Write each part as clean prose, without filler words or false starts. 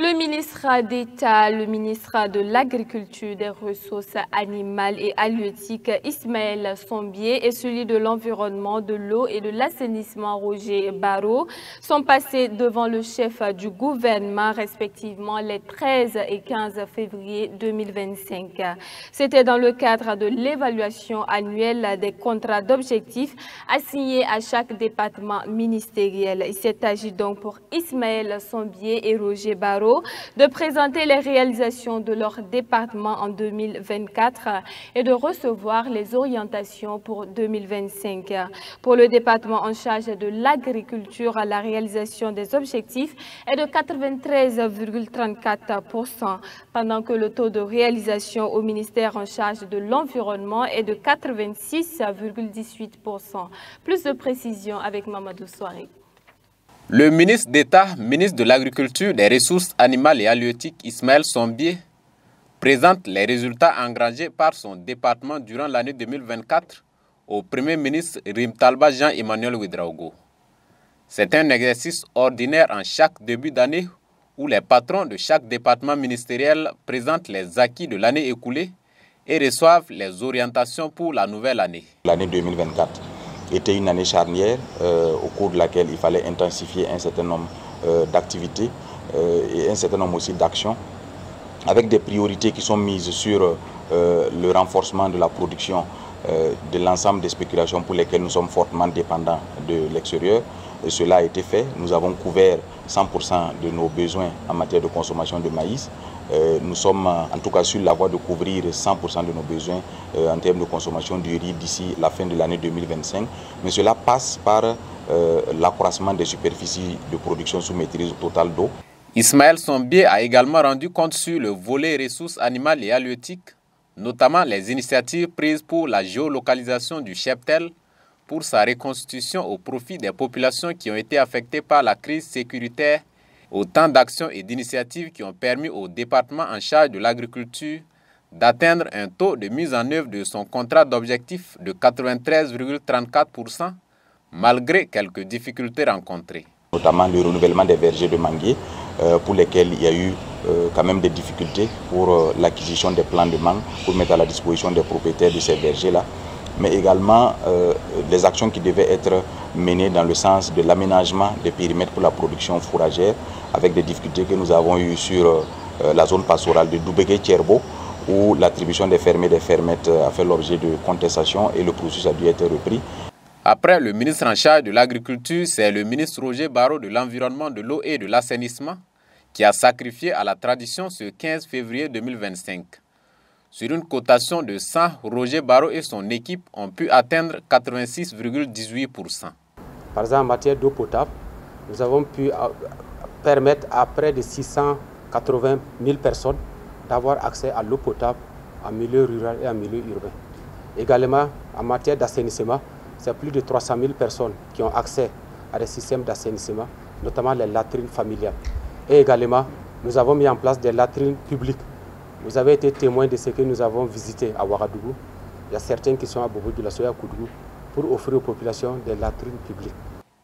Le ministre d'État, le ministre de l'Agriculture, des Ressources animales et halieutiques, Ismaël Sombier, et celui de l'Environnement, de l'eau et de l'assainissement, Roger Barreau, sont passés devant le chef du gouvernement, respectivement les 13 et 15 février 2025. C'était dans le cadre de l'évaluation annuelle des contrats d'objectifs assignés à chaque département ministériel. Il s'est agi donc pour Ismaël Sombier et Roger Barreau de présenter les réalisations de leur département en 2024 et de recevoir les orientations pour 2025. Pour le département en charge de l'agriculture, la réalisation des objectifs est de 93,34%, pendant que le taux de réalisation au ministère en charge de l'environnement est de 86,18%. Plus de précisions avec Mamadou Soiré. Le ministre d'État, ministre de l'Agriculture, des Ressources animales et halieutiques, Ismaël Sombier, présente les résultats engrangés par son département durant l'année 2024 au Premier ministre Rimtalba Jean-Emmanuel Ouédraogo. C'est un exercice ordinaire en chaque début d'année où les patrons de chaque département ministériel présentent les acquis de l'année écoulée et reçoivent les orientations pour la nouvelle année. L'année 2024 était une année charnière au cours de laquelle il fallait intensifier un certain nombre d'activités et un certain nombre aussi d'actions avec des priorités qui sont mises sur le renforcement de la production de l'ensemble des spéculations pour lesquelles nous sommes fortement dépendants de l'extérieur. Et cela a été fait. Nous avons couvert 100% de nos besoins en matière de consommation de maïs. Nous sommes en tout cas sur la voie de couvrir 100% de nos besoins en termes de consommation du riz d'ici la fin de l'année 2025. Mais cela passe par l'accroissement des superficies de production sous maîtrise totale d'eau. Ismaël Sombier a également rendu compte sur le volet ressources animales et halieutiques, notamment les initiatives prises pour la géolocalisation du cheptel, pour sa reconstitution au profit des populations qui ont été affectées par la crise sécuritaire, autant d'actions et d'initiatives qui ont permis au département en charge de l'agriculture d'atteindre un taux de mise en œuvre de son contrat d'objectif de 93,34%, malgré quelques difficultés rencontrées. Notamment le renouvellement des vergers de manguiers, pour lesquels il y a eu quand même des difficultés pour l'acquisition des plants de mangue, pour mettre à la disposition des propriétaires de ces vergers-là, mais également les actions qui devaient être menées dans le sens de l'aménagement des périmètres pour la production fourragère, avec des difficultés que nous avons eues sur la zone pastorale de Doubégué-Thierbo, où l'attribution des fermés et des fermettes a fait l'objet de contestations et le processus a dû être repris. Après le ministre en charge de l'agriculture, c'est le ministre Roger Barreau de l'Environnement, de l'eau et de l'assainissement qui a sacrifié à la tradition ce 15 février 2025. Sur une cotation de 100, Roger Barreau et son équipe ont pu atteindre 86,18%. Par exemple, en matière d'eau potable, nous avons pu permettre à près de 680 000 personnes d'avoir accès à l'eau potable en milieu rural et en milieu urbain. Également, en matière d'assainissement, c'est plus de 300 000 personnes qui ont accès à des systèmes d'assainissement, notamment les latrines familiales. Et également, nous avons mis en place des latrines publiques. Vous avez été témoin de ce que nous avons visité à Ouagadougou. Il y a certains qui sont à Bobo-Dioulasso et à Koudougou pour offrir aux populations des latrines publiques.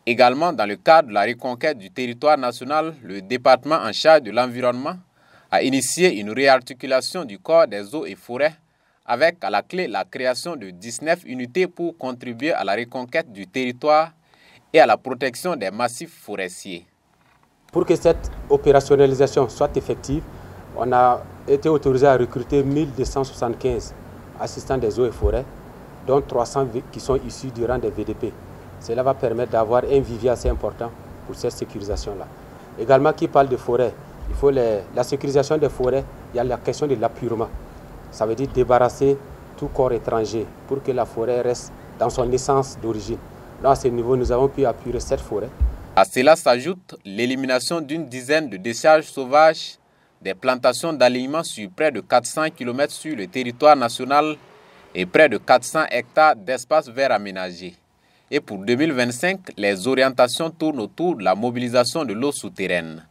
Également, dans le cadre de la reconquête du territoire national, le département en charge de l'environnement a initié une réarticulation du corps des eaux et forêts avec à la clé la création de 19 unités pour contribuer à la reconquête du territoire et à la protection des massifs forestiers. Pour que cette opérationnalisation soit effective, on a été autorisé à recruter 1275 assistants des eaux et forêts, dont 300 qui sont issus du rang des VDP. Cela va permettre d'avoir un vivier assez important pour cette sécurisation-là. Également, qui parle de forêt, il faut la sécurisation des forêts, il y a la question de l'appurement. Ça veut dire débarrasser tout corps étranger pour que la forêt reste dans son essence d'origine. Là, à ce niveau, nous avons pu apurer cette forêt. À cela s'ajoute l'élimination d'une dizaine de décharges sauvages, des plantations d'alignement sur près de 400 km sur le territoire national et près de 400 hectares d'espaces verts aménagés. Et pour 2025, les orientations tournent autour de la mobilisation de l'eau souterraine.